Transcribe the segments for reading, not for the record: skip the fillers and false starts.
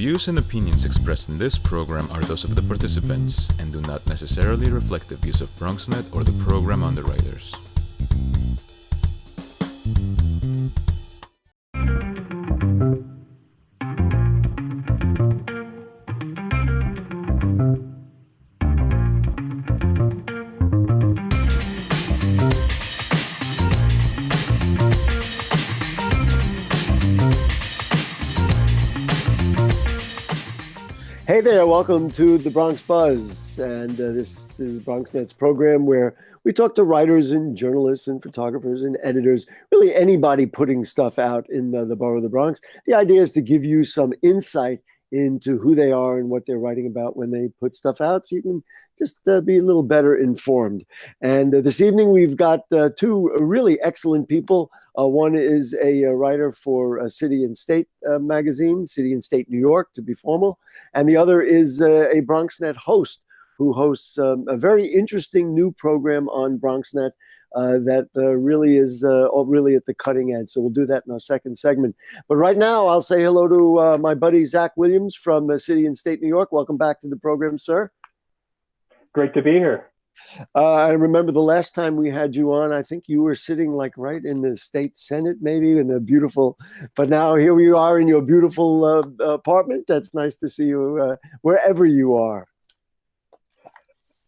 views and opinions expressed in this program are those of the participants and do not necessarily reflect the views of BronxNet or the program underwriters. Hey there, welcome to the Bronx Buzz, and this is BronxNet's program where we talk to writers and journalists and photographers and editors, really anybody putting stuff out in the borough of the Bronx. The idea is to give you some insight into who they are and what they're writing about when they put stuff out, so you can just be a little better informed. And this evening we've got two really excellent people. One is a writer for City and State magazine, City and State New York, to be formal. And the other is a BronxNet host who hosts a very interesting new program on BronxNet that really is really at the cutting edge. So we'll do that in our second segment. But right now, I'll say hello to my buddy, Zach Williams from City and State New York. Welcome back to the program, sir. Great to be here. I remember the last time we had you on, I think you were sitting like right in the state Senate, maybe in the beautiful, but now here we are in your beautiful apartment. That's nice to see you wherever you are.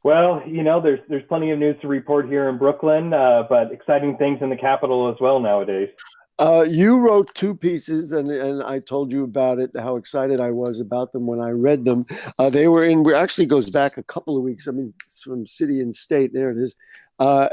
Well, you know, there's plenty of news to report here in Brooklyn, but exciting things in the Capitol as well nowadays. You wrote two pieces, and I told you about it, how excited I was about them when I read them. They were in, actually goes back a couple of weeks. I mean, it's from City and State. There it is. I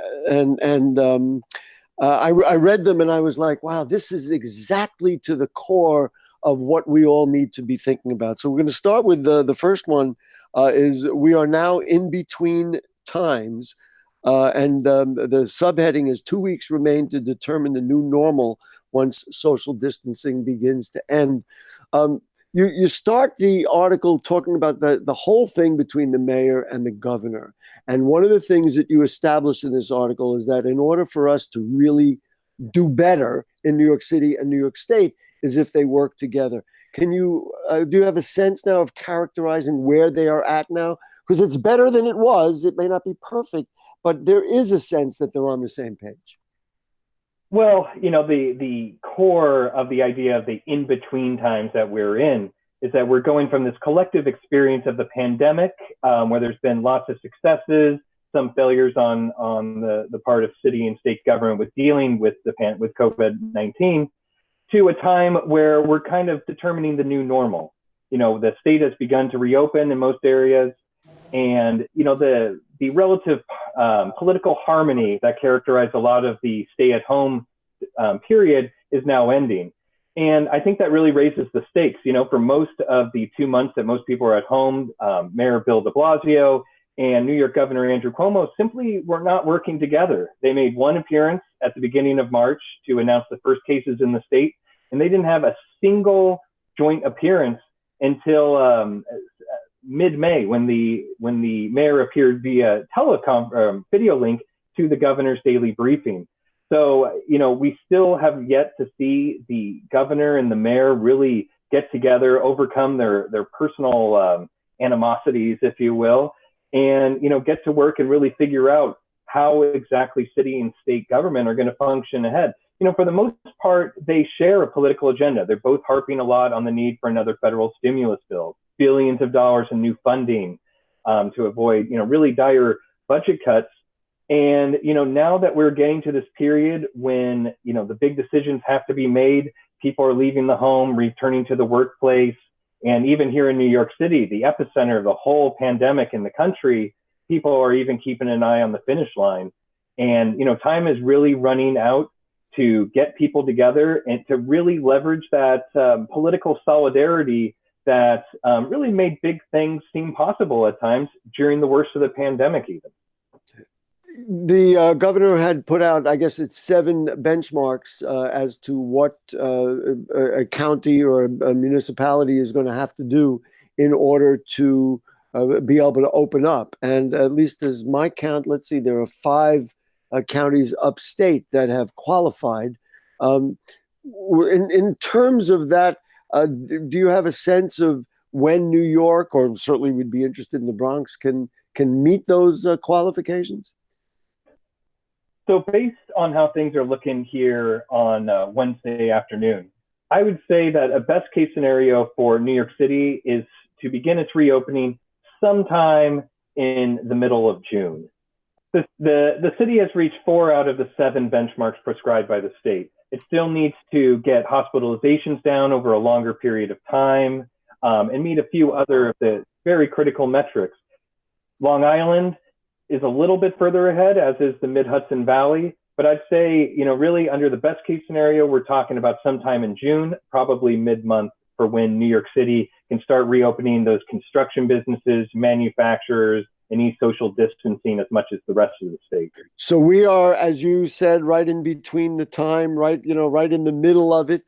read them and I was like, wow, this is exactly to the core of what we all need to be thinking about. So we're going to start with the first one is we are now in between times. And the subheading is 2 weeks remain to determine the new normal once social distancing begins to end. You start the article talking about the whole thing between the mayor and the governor. And one of the things that you establish in this article is that in order for us to really do better in New York City and New York State is if they work together. Can you, do you have a sense now of characterizing where they are at now? Because it's better than it was. It may not be perfect, but there is a sense that they're on the same page. Well, you know, the core of the idea of the in-between times that we're in is that we're going from this collective experience of the pandemic, where there's been lots of successes, some failures on the part of city and state government with dealing with with COVID-19, to a time where we're kind of determining the new normal. You know, the state has begun to reopen in most areas, and you know the relative political harmony that characterized a lot of the stay-at-home period is now ending. And I think that really raises the stakes. You know, for most of the 2 months that most people are at home, Mayor Bill de Blasio and New York Governor Andrew Cuomo simply were not working together. They made one appearance at the beginning of March to announce the first cases in the state, and they didn't have a single joint appearance until mid-May, when the mayor appeared via video link to the governor's daily briefing. So, you know, we still have yet to see the governor and the mayor really get together, overcome their personal animosities, if you will, and, you know, get to work and really figure out how exactly city and state government are going to function ahead. You know, for the most part, they share a political agenda. They're both harping a lot on the need for another federal stimulus bill, billions of dollars in new funding to avoid, you know, really dire budget cuts. And, you know, now that we're getting to this period when, you know, the big decisions have to be made, people are leaving the home, returning to the workplace. And even here in New York City, the epicenter of the whole pandemic in the country, people are even keeping an eye on the finish line. And, you know, time is really running out to get people together and to really leverage that political solidarity that really made big things seem possible at times during the worst of the pandemic even. The governor had put out, I guess it's 7 benchmarks as to what a county or a municipality is going to have to do in order to be able to open up. And at least as my count, let's see, there are 5 counties upstate that have qualified. In terms of that, do you have a sense of when New York, or certainly would be interested in the Bronx, can meet those qualifications? So based on how things are looking here on Wednesday afternoon, I would say that a best case scenario for New York City is to begin its reopening sometime in the middle of June. The city has reached 4 out of the 7 benchmarks prescribed by the state. It still needs to get hospitalizations down over a longer period of time and meet a few other of the very critical metrics. Long Island is a little bit further ahead, as is the Mid-Hudson Valley. But I'd say, really under the best case scenario, we're talking about sometime in June, probably mid-month, for when New York City can start reopening those construction businesses, manufacturers, and ease social distancing as much as the rest of the state. So we are, as you said, right in between the time, right in the middle of it.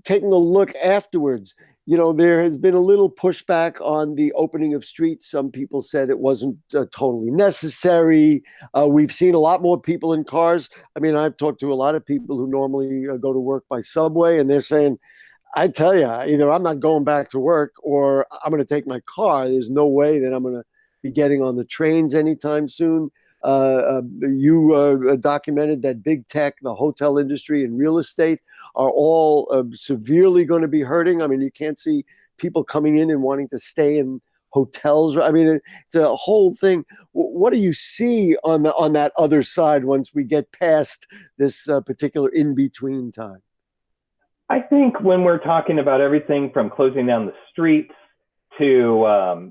Taking a look afterwards, there has been a little pushback on the opening of streets. Some people said it wasn't totally necessary. We've seen a lot more people in cars. I mean, I've talked to a lot of people who normally go to work by subway, and they're saying, I tell you, either I'm not going back to work or I'm going to take my car. There's no way that I'm going to be getting on the trains anytime soon. You documented that big tech, the hotel industry, and real estate are all severely going to be hurting. I mean, you can't see people coming in and wanting to stay in hotels. I mean, it's a whole thing. What do you see on that other side once we get past this particular in-between time? I think when we're talking about everything from closing down the streets to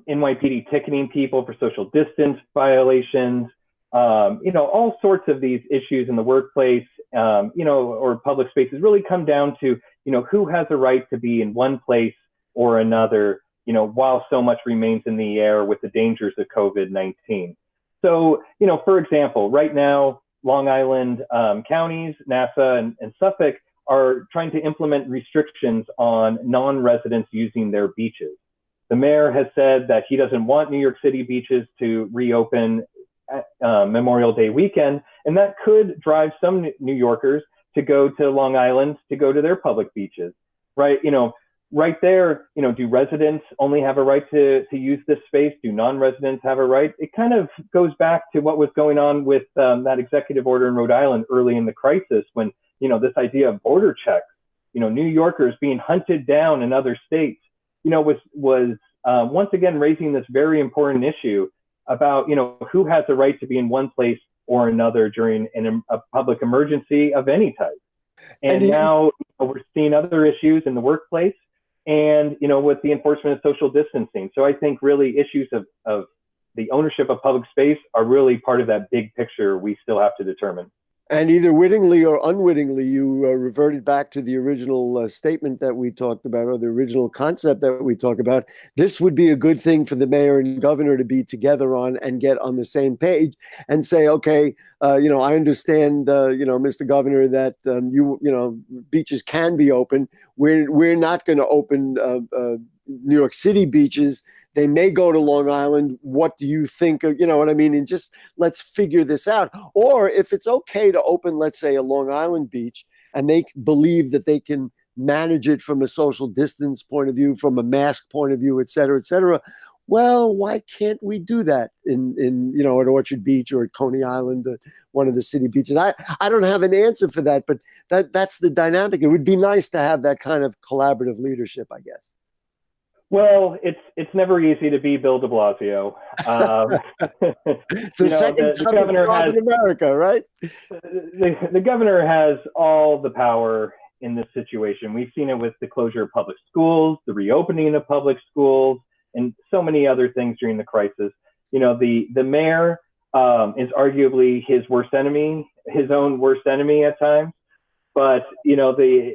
NYPD ticketing people for social distance violations, all sorts of these issues in the workplace, or public spaces really come down to, who has a right to be in one place or another, while so much remains in the air with the dangers of COVID-19. So, for example, right now, Long Island counties, Nassau and Suffolk are trying to implement restrictions on non-residents using their beaches. The mayor has said that he doesn't want New York City beaches to reopen Memorial Day weekend, and that could drive some New Yorkers to go to Long Island to go to their public beaches, right? Right there, do residents only have a right to use this space? Do non-residents have a right? It kind of goes back to what was going on with that executive order in Rhode Island early in the crisis when, this idea of border checks, New Yorkers being hunted down in other states, was once again raising this very important issue about, who has the right to be in one place or another during a public emergency of any type. And now we're seeing other issues in the workplace and, with the enforcement of social distancing. So I think really issues of the ownership of public space are really part of that big picture we still have to determine. And either wittingly or unwittingly, you reverted back to the original statement that we talked about, or the original concept that we talked about. This would be a good thing for the mayor and governor to be together on and get on the same page and say, okay, I understand, Mr. Governor, that beaches can be open. We're not going to open New York City beaches. They may go to Long Island. What do you think of, what I mean? And just let's figure this out. Or if it's okay to open, let's say, a Long Island beach, and they believe that they can manage it from a social distance point of view, from a mask point of view, et cetera, well, why can't we do that in at Orchard Beach or at Coney Island, one of the city beaches? I don't have an answer for that, but that's the dynamic. It would be nice to have that kind of collaborative leadership, I guess. Well, it's never easy to be Bill de Blasio. The second governor in America, right? The governor has all the power in this situation. We've seen it with the closure of public schools, the reopening of public schools, and so many other things during the crisis. The mayor is arguably his worst enemy, his own worst enemy at times. But the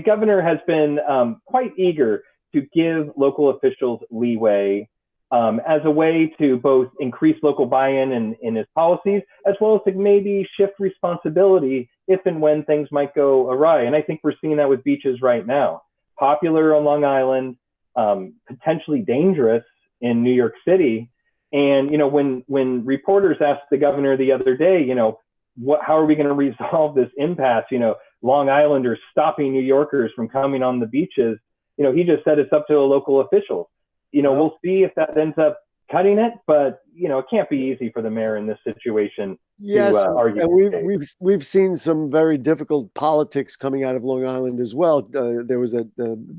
governor has been quite eager to give local officials leeway as a way to both increase local buy-in in his policies, as well as to maybe shift responsibility if and when things might go awry. And I think we're seeing that with beaches right now. Popular on Long Island, potentially dangerous in New York City. And, when reporters asked the governor the other day, how are we going to resolve this impasse? Long Islanders stopping New Yorkers from coming on the beaches. he just said it's up to the local officials. We'll see if that ends up cutting it, but it can't be easy for the mayor in this situation. Yes, to argue. and we've seen some very difficult politics coming out of Long Island as well. There was a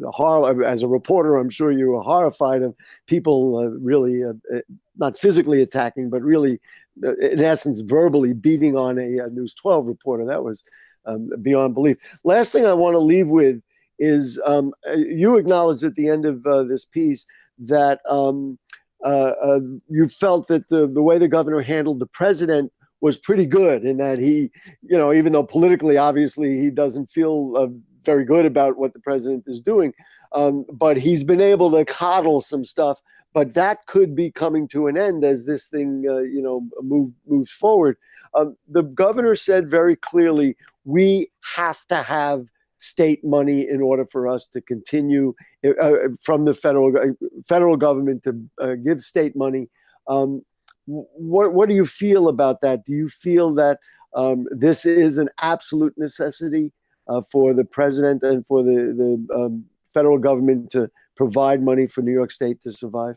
horror. As a reporter, I'm sure you were horrified of people really not physically attacking, but really, in essence, verbally beating on a News 12 reporter. That was beyond belief. Last thing I want to leave with is you acknowledged at the end of this piece that you felt that the way the governor handled the president was pretty good, in that he, even though politically, obviously, he doesn't feel very good about what the president is doing, but he's been able to coddle some stuff. But that could be coming to an end as this thing, moves forward. The governor said very clearly, we have to have state money in order for us to continue from the federal government to give state money. What do you feel about that? Do you feel that this is an absolute necessity for the president and for the federal government to provide money for New York State to survive?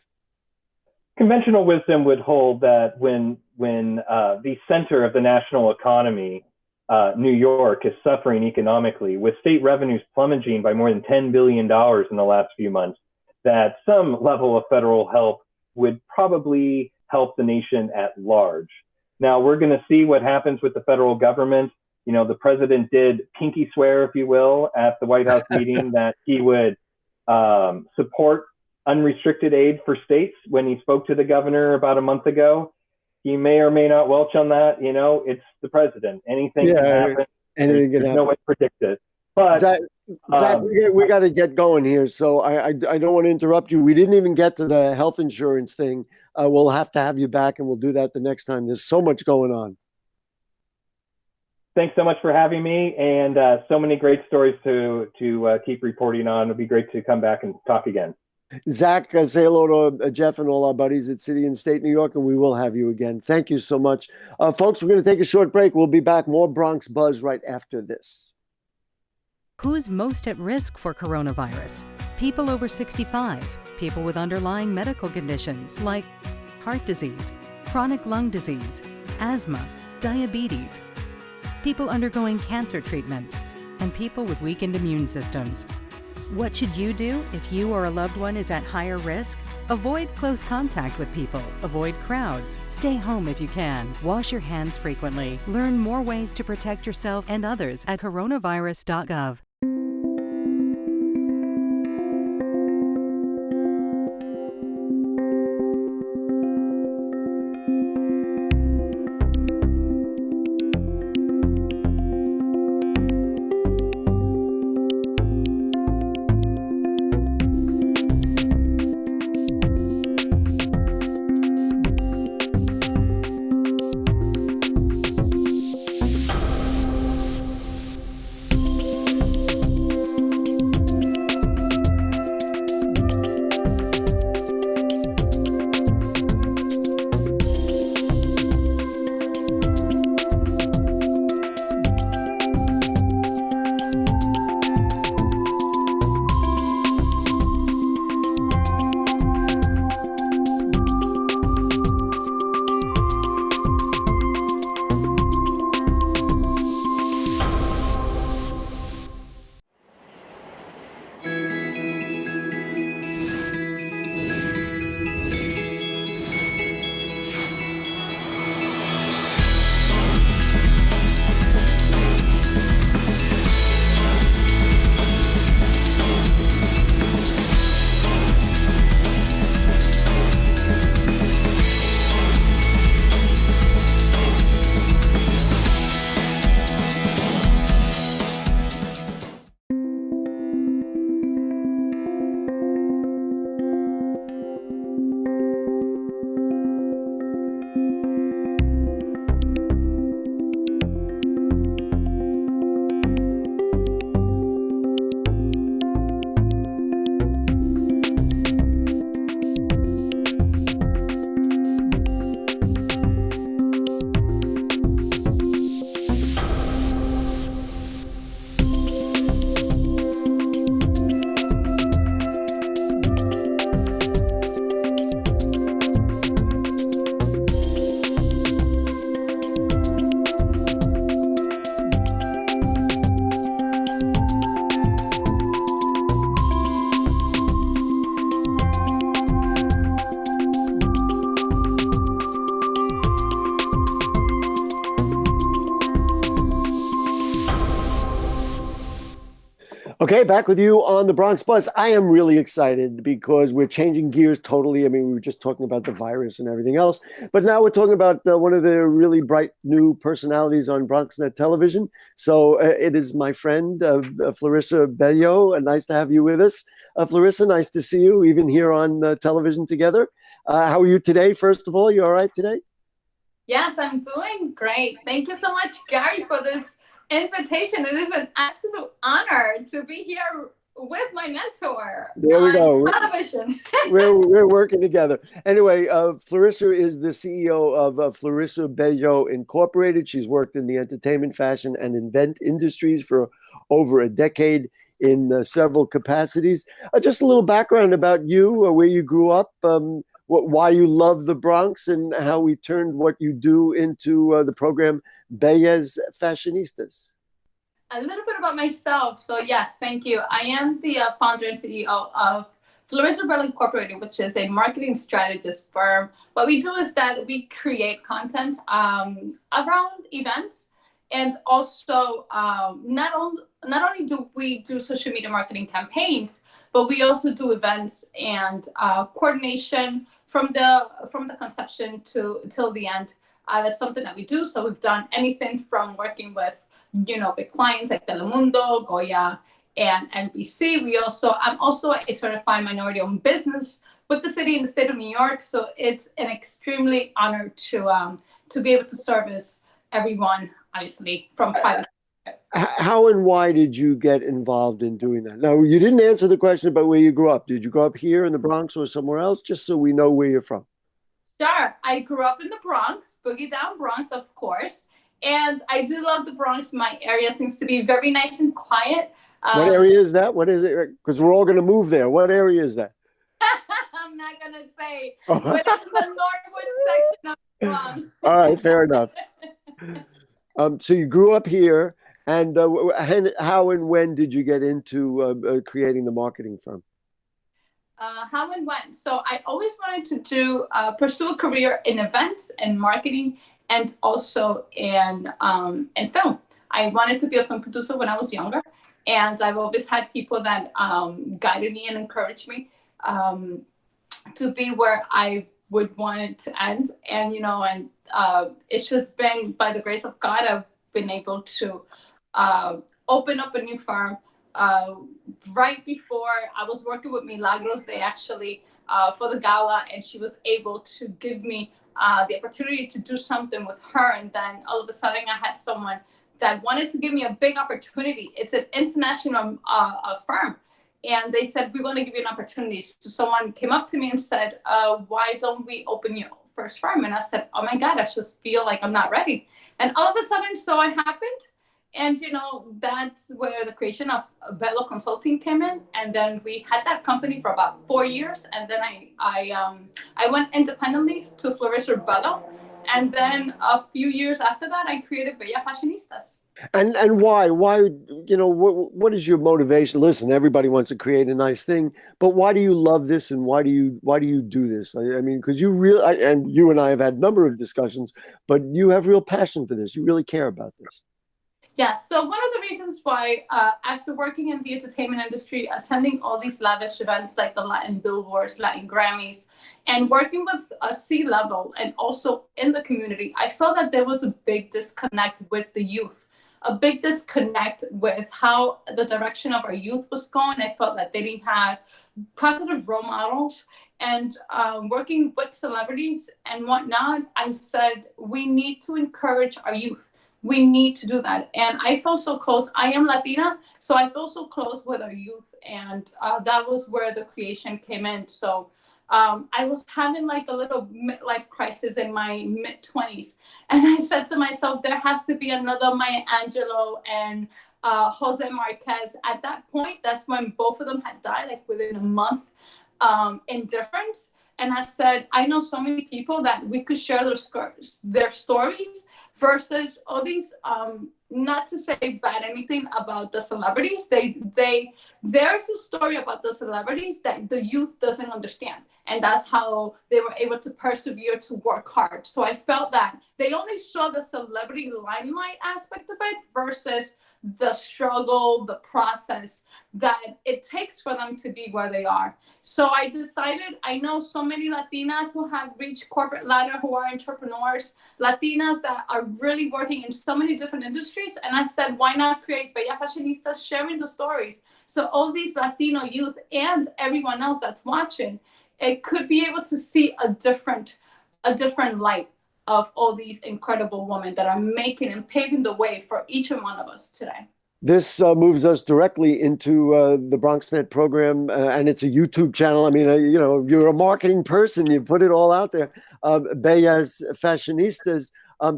Conventional wisdom would hold that when the center of the national economy, New York, is suffering economically, with state revenues plummeting by more than $10 billion in the last few months, that some level of federal help would probably help the nation at large. Now, we're going to see what happens with the federal government. The president did pinky swear, if you will, at the White House meeting that he would support unrestricted aid for states when he spoke to the governor about a month ago. He may or may not welch on that. It's the president. Anything can happen. Anything can happen. There's no way to predict it. But Zach, we got to get going here. So I don't want to interrupt you. We didn't even get to the health insurance thing. We'll have to have you back, and we'll do that the next time. There's so much going on. Thanks so much for having me, and so many great stories to keep reporting on. It'll be great to come back and talk again. Zach, say hello to Jeff and all our buddies at City and State New York, and we will have you again. Thank you so much. Folks, we're going to take a short break. We'll be back. More Bronx Buzz right after this. Who's most at risk for coronavirus? People over 65, people with underlying medical conditions like heart disease, chronic lung disease, asthma, diabetes, people undergoing cancer treatment, and people with weakened immune systems. What should you do if you or a loved one is at higher risk? Avoid close contact with people. Avoid crowds. Stay home if you can. Wash your hands frequently. Learn more ways to protect yourself and others at coronavirus.gov. Okay, back with you on the Bronx Buzz. I am really excited because we're changing gears totally. I mean, we were just talking about the virus and everything else, but now we're talking about one of the really bright new personalities on BronxNet television. So it is my friend, Fleriser Bello. Nice to have you with us. Fleriser, nice to see you, even here on television together. How are you today, first of all? You all right today? Yes, I'm doing great. Thank you so much, Gary, for this invitation. It is an absolute honor to be here with my mentor on television. we're working together. Anyway, Fleriser is the CEO of Fleriser Bello Incorporated. She's worked in the entertainment, fashion, and event industries for over a decade in several capacities. Just a little background about you, where you grew up, why you love the Bronx, and how we turned what you do into the program Bellas Fashionistas. A little bit about myself. So yes, thank you. I am the founder and CEO of Fleriser Bello Incorporated, which is a marketing strategist firm. What we do is that we create content around events, and also not only do we do social media marketing campaigns, but we also do events and coordination from the conception till the end. That's something that we do. So we've done anything from working with big clients like Telemundo, Goya, and NBC. I'm also a certified minority-owned business with the city and the state of New York. So it's an extremely honor to be able to service everyone, obviously, from private. How and why did you get involved in doing that? Now, you didn't answer the question about where you grew up. Did you grow up here in the Bronx or somewhere else, just so we know where you're from? Sure. I grew up in the Bronx, Boogie Down Bronx, of course. And I do love the Bronx. My area seems to be very nice and quiet. What area is that? What is it? Because we're all going to move there. What area is that? I'm not going to say, but it's in the Norwood section of the Bronx. All right, fair enough. So you grew up here, and how and when did you get into creating the marketing firm? How and when? So I always wanted to pursue a career in events and marketing, and also in film. I wanted to be a film producer when I was younger, and I've always had people that guided me and encouraged me to be where I would want it to end. And it's just been, by the grace of God, I've been able to open up a new firm. Right before I was working with Milagros, they actually for the gala, and she was able to give me the opportunity to do something with her. And then all of a sudden I had someone that wanted to give me a big opportunity. It's an international firm. And they said, we want to give you an opportunity. So someone came up to me and said, why don't we open your first firm? And I said, oh my God, I just feel like I'm not ready. And all of a sudden, so it happened. And, that's where the creation of Bello Consulting came in. And then we had that company for about 4 years. And then I went independently to Fleriser Bello. And then a few years after that, I created Bellas Fashionistas. And why? Why, what is your motivation? Listen, everybody wants to create a nice thing, but why do you love this, and why do you do this? I mean, because and you and I have had a number of discussions, but you have real passion for this. You really care about this. Yes. So one of the reasons why, after working in the entertainment industry, attending all these lavish events like the Latin Billboards, Latin Grammys, and working with a C-level and also in the community, I felt that there was a big disconnect with the youth, a big disconnect with how the direction of our youth was going. I felt that they didn't have positive role models. And working with celebrities and whatnot, I said, we need to encourage our youth. We need to do that. And I felt so close. I am Latina, so I felt so close with our youth. And that was where the creation came in. So I was having like a little midlife crisis in my mid-20s. And I said to myself, there has to be another Maya Angelou and Jose Marquez. At that point, that's when both of them had died, like within a month in difference. And I said, I know so many people that we could share their stories versus all these, not to say bad anything about the celebrities. There's a story about the celebrities that the youth doesn't understand. And that's how they were able to persevere, to work hard. So I felt that they only saw the celebrity limelight aspect of it versus the struggle, the process that it takes for them to be where they are. So I decided, I know so many Latinas who have reached corporate ladder, who are entrepreneurs, Latinas that are really working in so many different industries. And I said, why not create Bellas Fashionistas sharing the stories? So all these Latino youth and everyone else that's watching, it could be able to see a different light of all these incredible women that are making and paving the way for each and one of us today. This moves us directly into the BronxNet program, and it's a YouTube channel. I mean, you're a marketing person. You put it all out there. Bellas Fashionistas.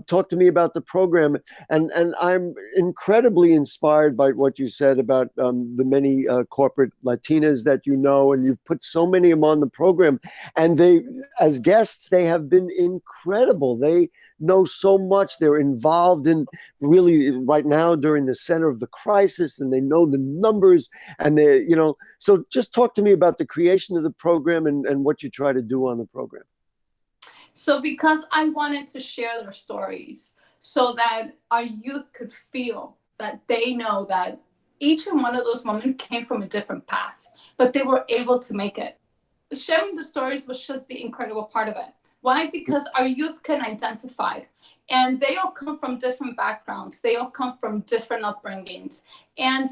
Talk to me about the program, and I'm incredibly inspired by what you said about the many corporate Latinas that you know, and you've put so many of them on the program, and they, as guests, they have been incredible. They know so much. They're involved in really right now during the center of the crisis, and they know the numbers, and they, so just talk to me about the creation of the program and what you try to do on the program. So because I wanted to share their stories so that our youth could feel that they know that each and one of those women came from a different path, but they were able to make it. Sharing the stories was just the incredible part of it. Why? Because our youth can identify, and they all come from different backgrounds. They all come from different upbringings. And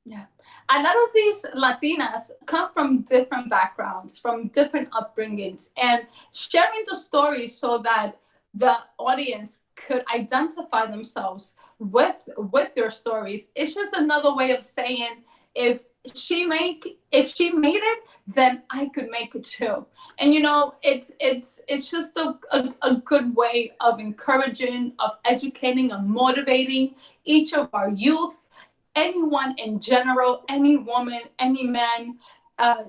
yeah, a lot of these Latinas come from different backgrounds, from different upbringings, and sharing the stories so that the audience could identify themselves with their stories. It's just another way of saying, if she made it, then I could make it too. And it's just a good way of encouraging, of educating, and motivating each of our youth, anyone in general, any woman, any man,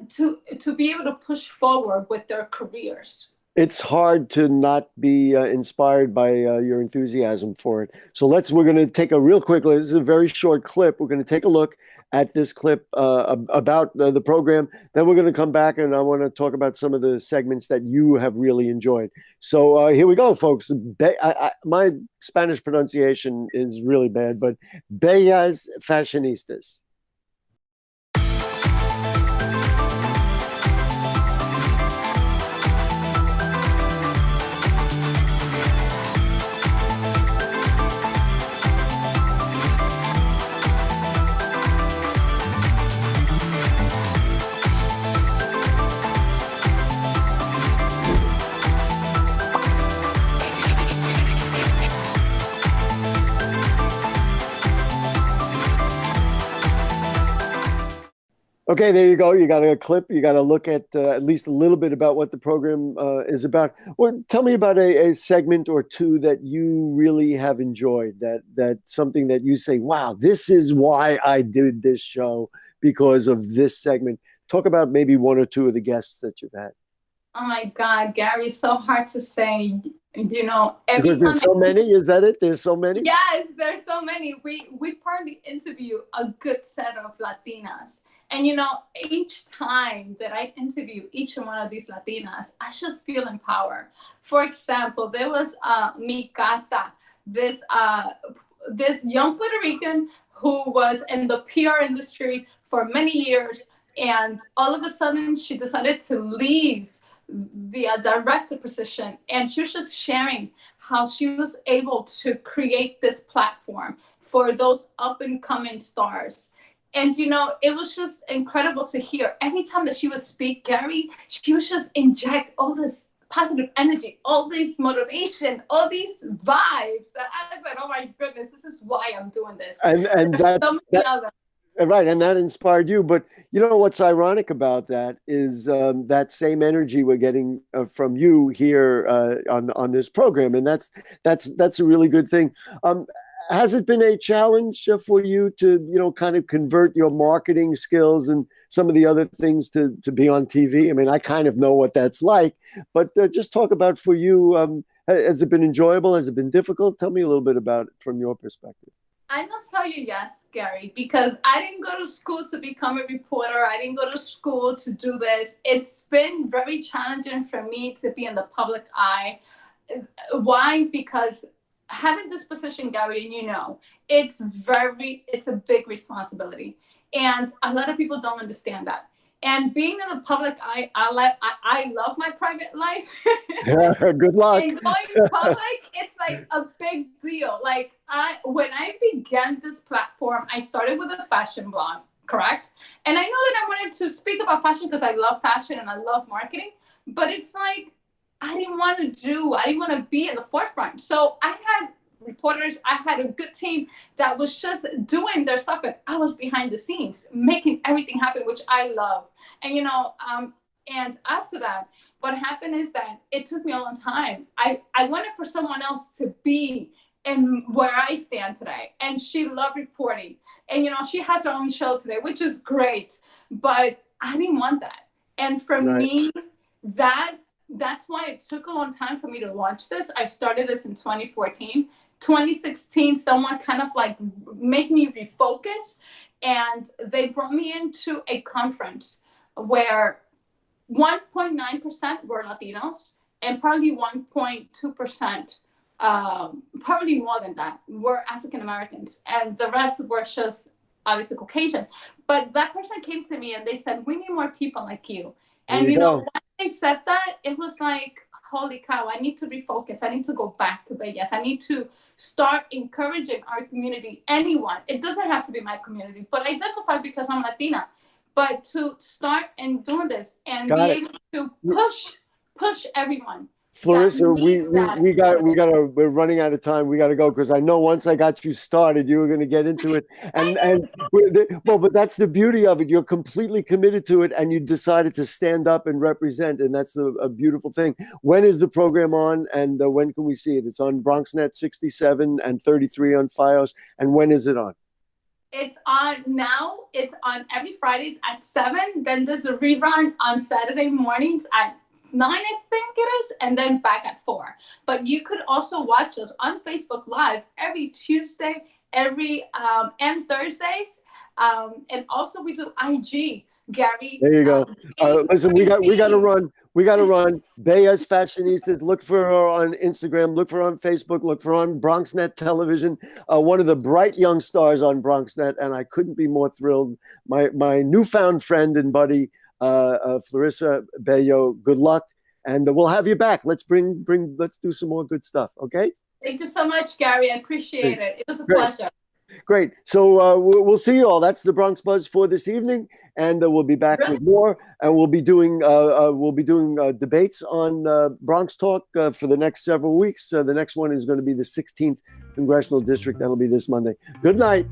to be able to push forward with their careers. It's hard to not be inspired by your enthusiasm for it. So we're going to take a real quick look. This is a very short clip. We're going to take a look at this clip about the program. Then we're going to come back, and I want to talk about some of the segments that you have really enjoyed. So here we go, folks. My Spanish pronunciation is really bad, but Bellas Fashionistas. Okay, there you go. You got a clip. You got to look at least a little bit about what the program is about. Well, tell me about a segment or two that you really have enjoyed, that something that you say, wow, this is why I did this show, because of this segment. Talk about maybe one or two of the guests that you've had. Oh my God, Gary, so hard to say. Because there's so many. Is that it? There's so many. Yes, there's so many. We partly interview a good set of Latinas. And, each time that I interview each one of these Latinas, I just feel empowered. For example, there was Mi Casa, this young Puerto Rican who was in the PR industry for many years. And all of a sudden, she decided to leave the director position. And she was just sharing how she was able to create this platform for those up and coming stars. And, it was just incredible to hear. Every time that she would speak, Gary, she would just inject all this positive energy, all this motivation, all these vibes. And I said, oh my goodness, this is why I'm doing this. And that's right. And that inspired you. But what's ironic about that is that same energy we're getting from you here on this program. And that's a really good thing. Has it been a challenge for you to, kind of convert your marketing skills and some of the other things to be on TV? I mean, I kind of know what that's like, but just talk about for you, has it been enjoyable? Has it been difficult? Tell me a little bit about it from your perspective. I must tell you yes, Gary, because I didn't go to school to become a reporter. I didn't go to school to do this. It's been very challenging for me to be in the public eye. Why? Because having this position, Gary, and it's a big responsibility. And a lot of people don't understand that. And being in the public eye, I love my private life. Yeah, good luck. And going public, it's like a big deal. Like when I began this platform, I started with a fashion blog, correct? And I know that I wanted to speak about fashion because I love fashion and I love marketing, but it's like, I didn't want to be in the forefront. So I had reporters, I had a good team that was just doing their stuff, and I was behind the scenes making everything happen, which I love. And and after that, what happened is that it took me a long time. I wanted for someone else to be in where I stand today, and she loved reporting, and she has her own show today, which is great, but I didn't want that. And for me, that's why it took a long time for me to launch this. I started this in 2014. 2016, someone kind of like made me refocus, and they brought me into a conference where 1.9% were Latinos, and probably 1.2%, probably more than that, were African Americans, and the rest were just obviously Caucasian. But that person came to me and they said, "We need more people like you." And when they said that, it was like, holy cow, I need to refocus. I need to go back to Bellas. I need to start encouraging our community, anyone. It doesn't have to be my community, but identify because I'm Latina. But to start and doing this and be able to push everyone. Fleriser, we're running out of time. We got to go because I know once I got you started, you were going to get into it. But that's the beauty of it. You're completely committed to it, and you decided to stand up and represent, and that's a beautiful thing. When is the program on, and when can we see it? It's on BronxNet 67 and 33 on FiOS. And when is it on? It's on now. It's on every Fridays at 7. Then there's a rerun on Saturday mornings at 9, I think it is, and then back at 4. But you could also watch us on Facebook Live every Tuesday, and Thursdays, and also we do IG. Gary, there you go. Listen, we got to run. We got to run. Bellas Fashionistas. Look for her on Instagram. Look for her on Facebook. Look for her on BronxNet Television. One of the bright young stars on BronxNet, and I couldn't be more thrilled. My newfound friend and buddy, Fleriser Bello. Good luck, and we'll have you back. Let's do some more good stuff. Okay. Thank you so much, Gary. I appreciate it. It was a pleasure. Great. So we'll see you all. That's the Bronx Buzz for this evening, and we'll be back with more. And we'll be doing debates on Bronx Talk for the next several weeks. The next one is going to be the 16th Congressional District. That'll be this Monday. Good night.